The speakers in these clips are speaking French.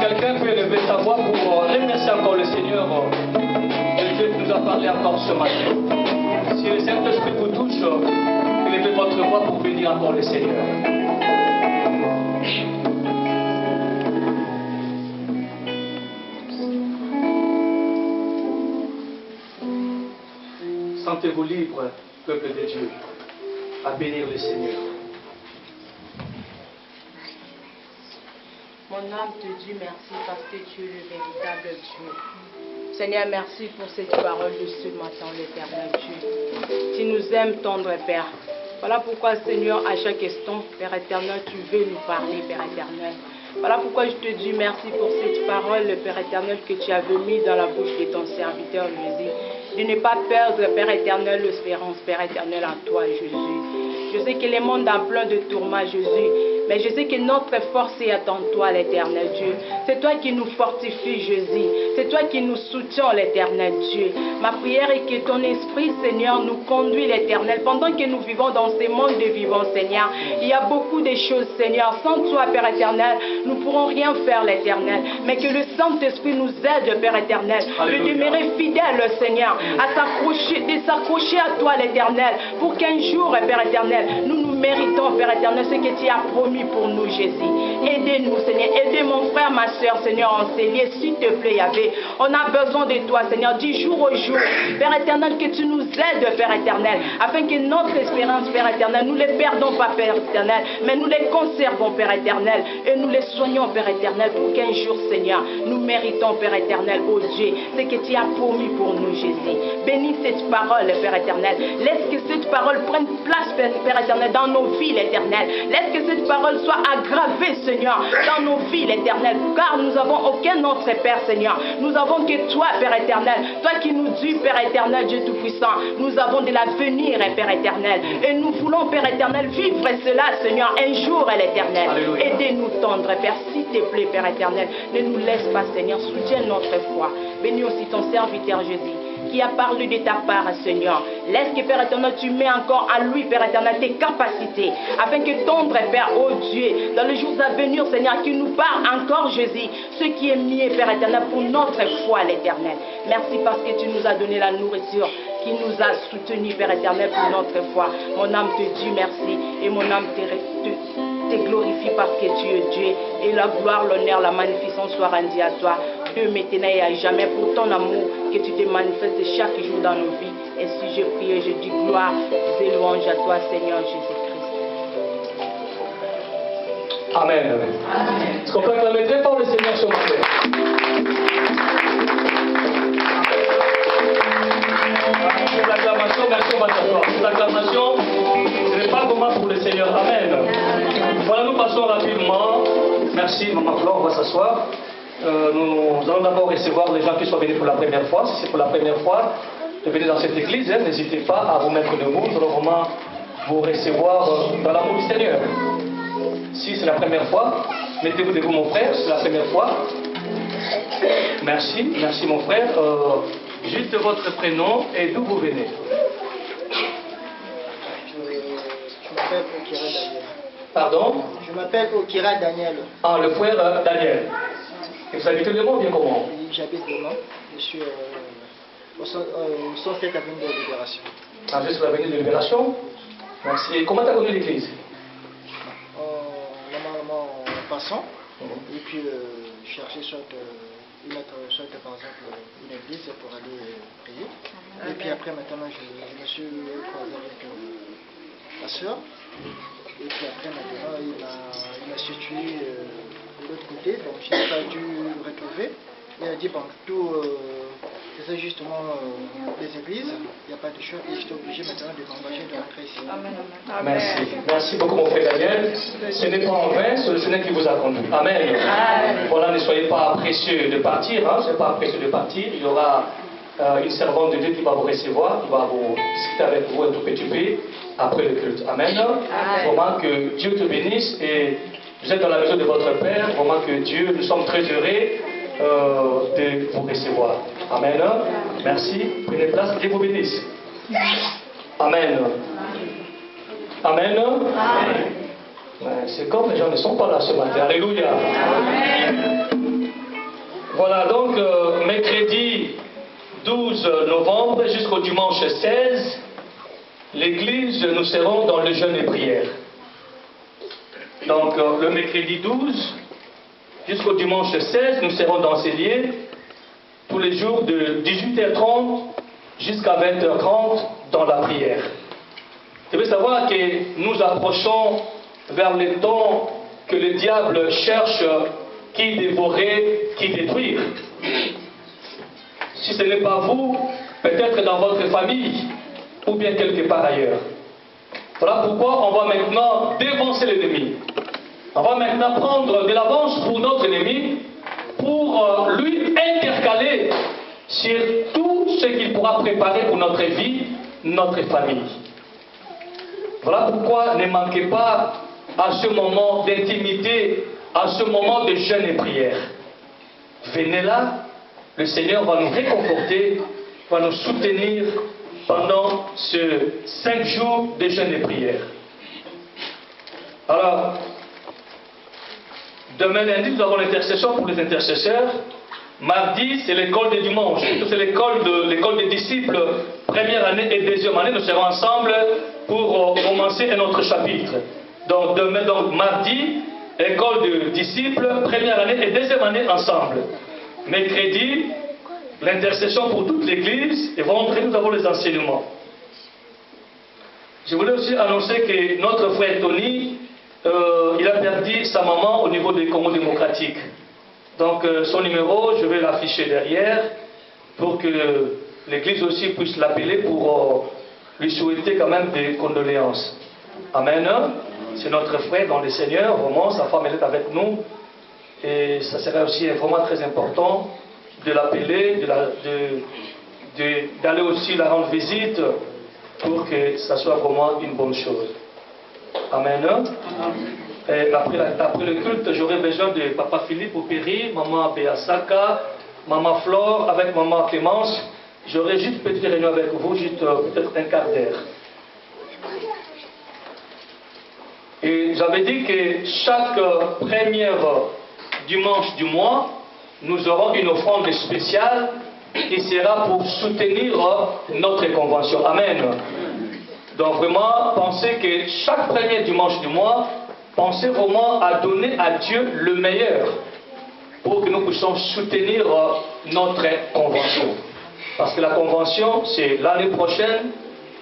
quelqu'un peut élever sa voix pour remercier encore le Seigneur de Dieu qui nous a parlé encore ce matin? Si le Saint-Esprit vous touche, élevez votre voix pour bénir encore le Seigneur. Sentez-vous libre, peuple de Dieu, à bénir le Seigneur. Mon âme te dit merci parce que tu es le véritable Dieu. Seigneur, merci pour cette parole de ce matin, l'éternel Dieu. Tu nous aimes, tendre Père. Voilà pourquoi, Seigneur, à chaque instant, Père éternel, tu veux nous parler, Père éternel. Voilà pourquoi je te dis merci pour cette parole, Père éternel, que tu avais mis dans la bouche de ton serviteur Jésus. De ne pas perdre, Père éternel, l'espérance, Père éternel, en toi, Jésus. Je sais que le monde est plein de tourments, Jésus. Mais je sais que notre force est en toi, l'éternel Dieu. C'est toi qui nous fortifie, Jésus. C'est toi qui nous soutiens, l'éternel Dieu. Ma prière est que ton esprit, Seigneur, nous conduit, l'éternel. Pendant que nous vivons dans ce monde de vivants, Seigneur, il y a beaucoup de choses, Seigneur. Sans toi, Père éternel, nous ne pourrons rien faire, l'éternel. Mais que le Saint-Esprit nous aide, Père éternel, de demeurer fidèle, Seigneur, à s'accrocher à toi, l'éternel, pour qu'un jour, Père éternel, nous méritons, Père éternel, ce que tu as promis pour nous, Jésus. Aidez-nous, Seigneur. Aidez mon frère, ma soeur, Seigneur, en ces lieux, s'il te plaît, Yahvé. On a besoin de toi, Seigneur, du jour au jour. Père éternel, que tu nous aides, Père éternel, afin que notre espérance, Père éternel, nous ne les perdons pas, Père éternel, mais nous les conservons, Père éternel, et nous les soignons, Père éternel, pour qu'un jour, Seigneur, nous méritons, Père éternel, oh Dieu, ce que tu as promis pour nous, Jésus. Bénis cette parole, Père éternel. Laisse que cette parole prenne place, Père éternel, dans nos vies, l'éternel. Laisse que cette parole soit aggravée, Seigneur, dans nos vies, l'éternel, car nous n'avons aucun autre Père, Seigneur. Nous avons que toi, Père éternel, toi qui nous dis, Père éternel, Dieu Tout-Puissant. Nous avons de l'avenir, Père éternel, et nous voulons, Père éternel, vivre cela, Seigneur, un jour, l'éternel. Aidez-nous, tendre, Père, s'il te plaît, Père éternel. Ne nous laisse pas, Seigneur, soutiens notre foi. Bénis aussi ton serviteur, Jésus, qui a parlé de ta part, Seigneur. Laisse que, Père éternel, tu mets encore à lui, Père éternel, tes capacités, afin que tendre, Père, oh Dieu, dans les jours à venir, Seigneur, qu'il nous parle encore, Jésus, ce qui est mieux, Père éternel, pour notre foi, l'éternel. Merci parce que tu nous as donné la nourriture, qui nous a soutenus, Père éternel, pour notre foi. Mon âme te dit merci, et mon âme te glorifie parce que tu es Dieu, et la gloire, l'honneur, la magnificence soit rendue à toi, de maintenant et à jamais, pour ton amour que tu te manifestes chaque jour dans nos vies. Ainsi je prie et je dis gloire et louange à toi, Seigneur Jésus-Christ. Amen. Est-ce qu'on peut acclamer très fort le Seigneur ce matin? Ces acclamations, merci, on va s'asseoir. Ces acclamations, ce n'est pas comment pour le Seigneur. Amen. Voilà, nous passons rapidement. Merci, Maman Flore, on va s'asseoir. Nous allons d'abord recevoir les gens qui sont venus pour la première fois. Si c'est pour la première fois de venir dans cette église, n'hésitez pas à vous mettre debout. Nous allons vraiment vous recevoir dans l'amour du Seigneur. Si c'est la première fois, mettez-vous debout, mon frère, c'est la première fois. Merci, merci mon frère. Juste votre prénom et d'où vous venez. Je m'appelle Okira Daniel. Pardon? Je m'appelle Okira Daniel. Ah, le frère Daniel. Et vous habitez le monde, bien comment? Oui, j'habite le Mans. Je suis au 107 avenue de Libération. Ah, juste sur l'avenue de Libération. Merci. Et comment tu as connu l'église? Normalement en passant. Et puis je cherchais soit par exemple une église pour aller prier. Et puis après maintenant je me suis croisé avec ma soeur. Et puis après maintenant il m'a situé de l'autre côté, donc je n'ai pas dû le retrouver. Il a dit bon, tout c'est justement les églises, il n'y a pas de choix, et j'étais obligé maintenant de m'engager de rentrer ici. Amen. Merci. Merci beaucoup mon frère Daniel. Ce n'est pas en vain, c'est le Seigneur qui vous a conduit. Amen. Voilà, ne soyez pas précieux de partir, hein, ce n'est pas précieux de partir. Il y aura une servante de Dieu qui va vous recevoir, qui va vous discuter avec vous un tout petit peu après le culte. Amen. Vraiment que Dieu te bénisse et vous êtes dans la maison de votre Père. Vraiment que Dieu, nous sommes très heureux de vous recevoir. Amen. Merci. Prenez place. Dieu vous bénisse. Amen. Amen. C'est comme les gens ne sont pas là ce matin. Alléluia. Amen. Voilà, donc mercredi 12 novembre jusqu'au dimanche 16, l'église, nous serons dans le jeûne et prière. Donc le mercredi 12 jusqu'au dimanche 16, nous serons dans ces lieux tous les jours de 18h30 jusqu'à 20h30 dans la prière. Vous devez savoir que nous approchons vers le temps que le diable cherche qui dévorer, qui détruire. Si ce n'est pas vous, peut-être dans votre famille ou bien quelque part ailleurs. Voilà pourquoi on va maintenant dévancer l'ennemi. On va maintenant prendre de l'avance pour notre ennemi, pour lui intercaler sur tout ce qu'il pourra préparer pour notre vie, notre famille. Voilà pourquoi ne manquez pas à ce moment d'intimité, à ce moment de jeûne et prière. Venez là, le Seigneur va nous réconforter, va nous soutenir pendant ces 5 jours de jeûne et prière. Alors, demain lundi, nous avons l'intercession pour les intercesseurs. Mardi, c'est l'école de dimanche. C'est l'école des disciples, première année et deuxième année. Nous serons ensemble pour commencer un autre chapitre. Donc, demain, donc mardi, école de disciples, première année et deuxième année ensemble. Mercredi, l'intercession pour toute l'église. Et vendredi, nous avons les enseignements. Je voulais aussi annoncer que notre frère Tony, il a perdu sa maman au niveau du Congo démocratique. Donc son numéro, je vais l'afficher derrière pour que l'église aussi puisse l'appeler pour lui souhaiter quand même des condoléances. Amen. C'est notre frère dans le Seigneur, vraiment, sa femme elle est avec nous. Et ça serait aussi vraiment très important de l'appeler, d'aller aussi la rendre visite pour que ça soit vraiment une bonne chose. Amen. Et après le culte, j'aurai besoin de Papa Philippe au Péry, Maman Béasaka, Maman Flore, avec Maman Clémence. J'aurai juste une petite réunion avec vous, juste peut-être un quart d'heure. Et j'avais dit que chaque premier dimanche du mois, nous aurons une offrande spéciale qui sera pour soutenir notre convention. Amen. Donc vraiment, pensez que chaque premier dimanche du mois, pensez vraiment à donner à Dieu le meilleur pour que nous puissions soutenir notre convention. Parce que la convention, c'est l'année prochaine.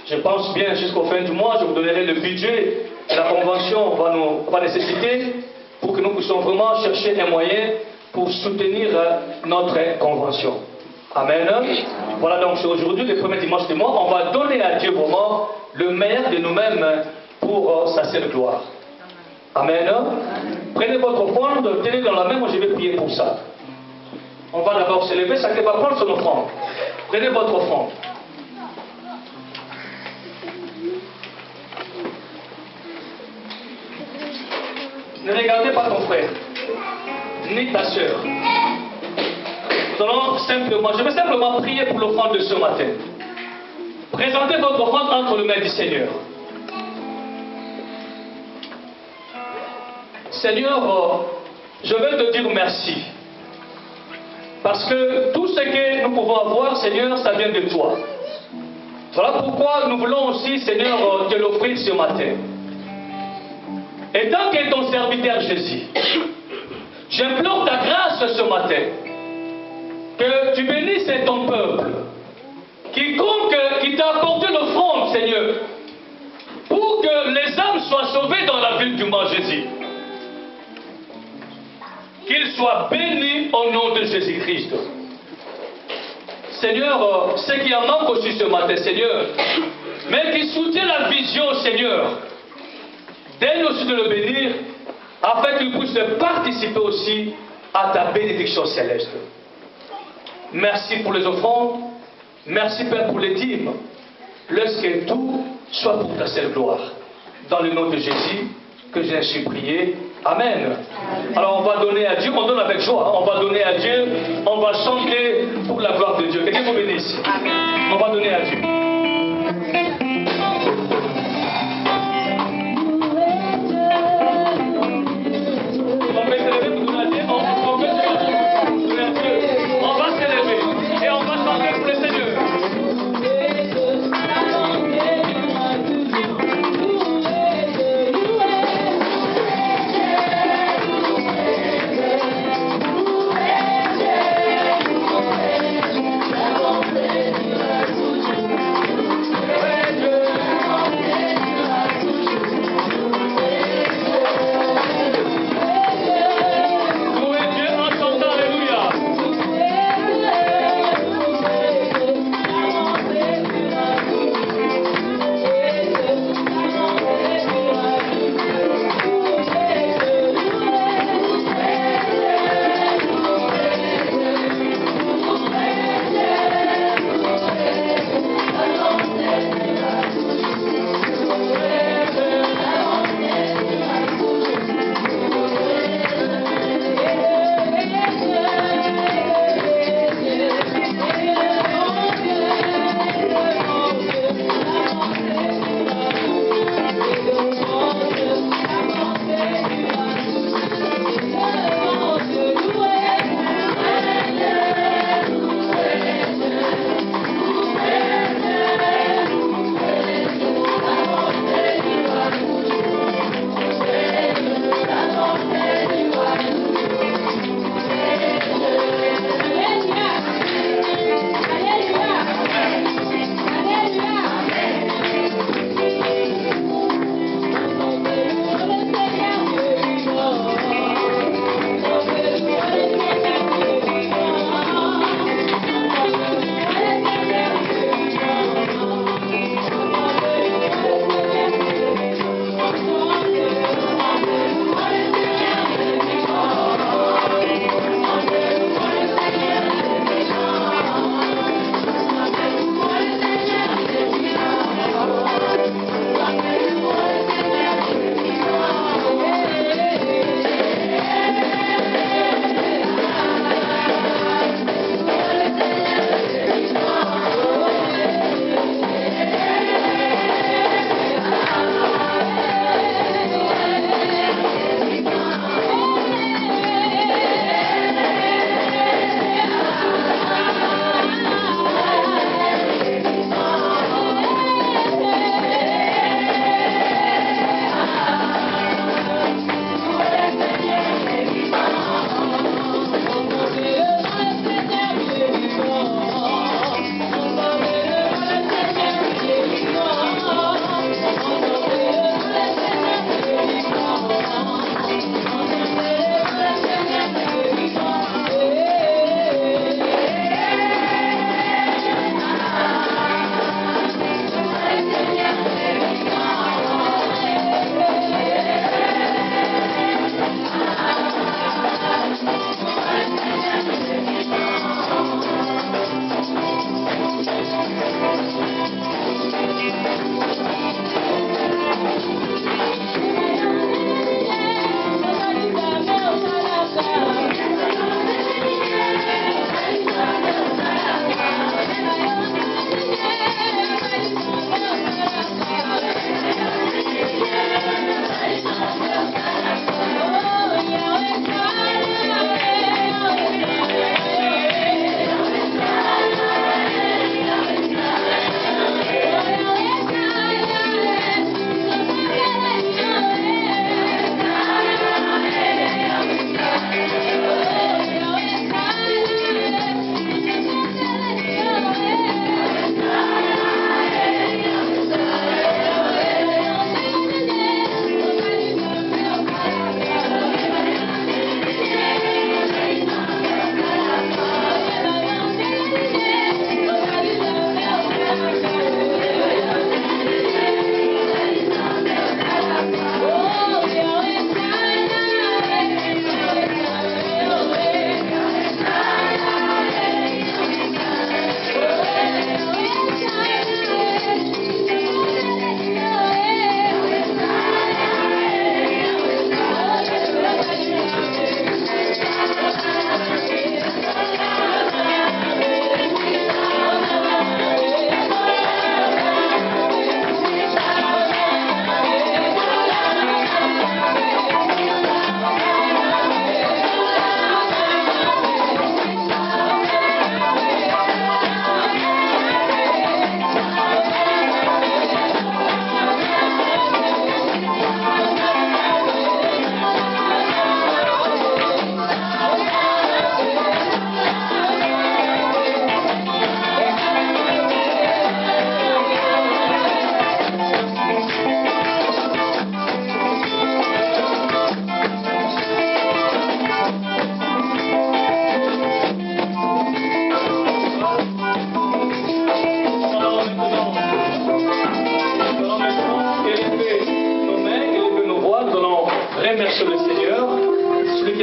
Je pense bien jusqu'au fin du mois, je vous donnerai le budget que la convention va nécessiter pour que nous puissions vraiment chercher un moyen pour soutenir notre convention. Amen. Voilà donc aujourd'hui, le premier dimanche du mois, on va donner à Dieu vraiment le meilleur de nous-mêmes pour sa seule gloire. Amen. Prenez votre offrande, tenez dans la main, moi je vais prier pour ça. On va d'abord se lever, chacun va prendre son offrande. Prenez votre offrande. Ne regardez pas ton frère, ni ta soeur. Je vais simplement prier pour l'offrande de ce matin. Présentez votre offrande entre les mains du Seigneur. Seigneur, je veux te dire merci. Parce que tout ce que nous pouvons avoir, Seigneur, ça vient de toi. Voilà pourquoi nous voulons aussi, Seigneur, te l'offrir ce matin. Et tant que ton serviteur Jésus, j'implore ta grâce ce matin. Que tu bénisses ton peuple. Quiconque qui t'a apporté l'offrande, Seigneur. Pour que les âmes soient sauvées dans la ville du mont Jésus. Qu'ils soient bénis au nom de Jésus-Christ. Seigneur, ce qui en manque aussi ce matin, Seigneur, mais qui soutient la vision, Seigneur, d'aide aussi de le bénir, afin qu'il puisse participer aussi à ta bénédiction céleste. Merci pour les offrandes, merci Père pour les dîmes. Laisse que tout soit pour ta seule gloire. Dans le nom de Jésus, que j'ai ainsi prié. Amen. Alors on va donner à Dieu, on donne avec joie, on va donner à Dieu, on va chanter pour la gloire de Dieu. Que Dieu vous bénisse. On va donner à Dieu. On peut se lever pour donner à Dieu, on peut se lever pour donner à Dieu.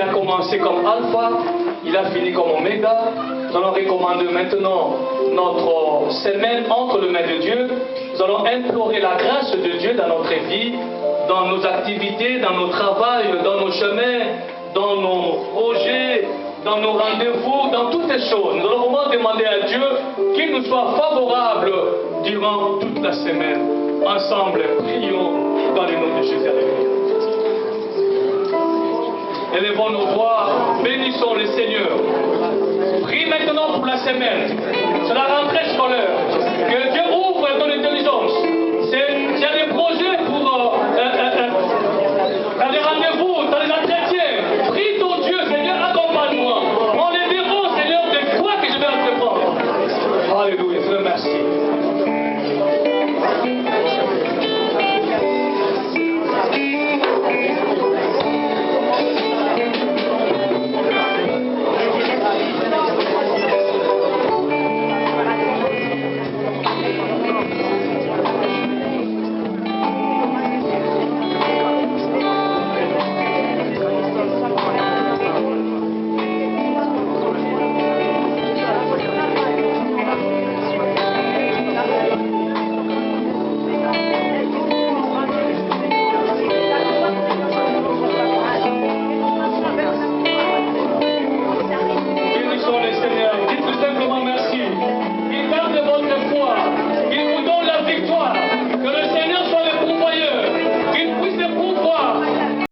qui a commencé comme Alpha, il a fini comme Oméga. Nous allons recommander maintenant notre semaine entre les mains de Dieu. Nous allons implorer la grâce de Dieu dans notre vie, dans nos activités, dans nos travails, dans nos chemins, dans nos projets, dans nos rendez-vous, dans toutes les choses. Nous allons vraiment demander à Dieu qu'il nous soit favorable durant toute la semaine. Ensemble, prions dans le nom de Jésus. Élevons nos voix, bénissons le Seigneur. Prie maintenant pour la semaine. C'est la rentrée scolaire. Que Dieu ouvre ton intelligence.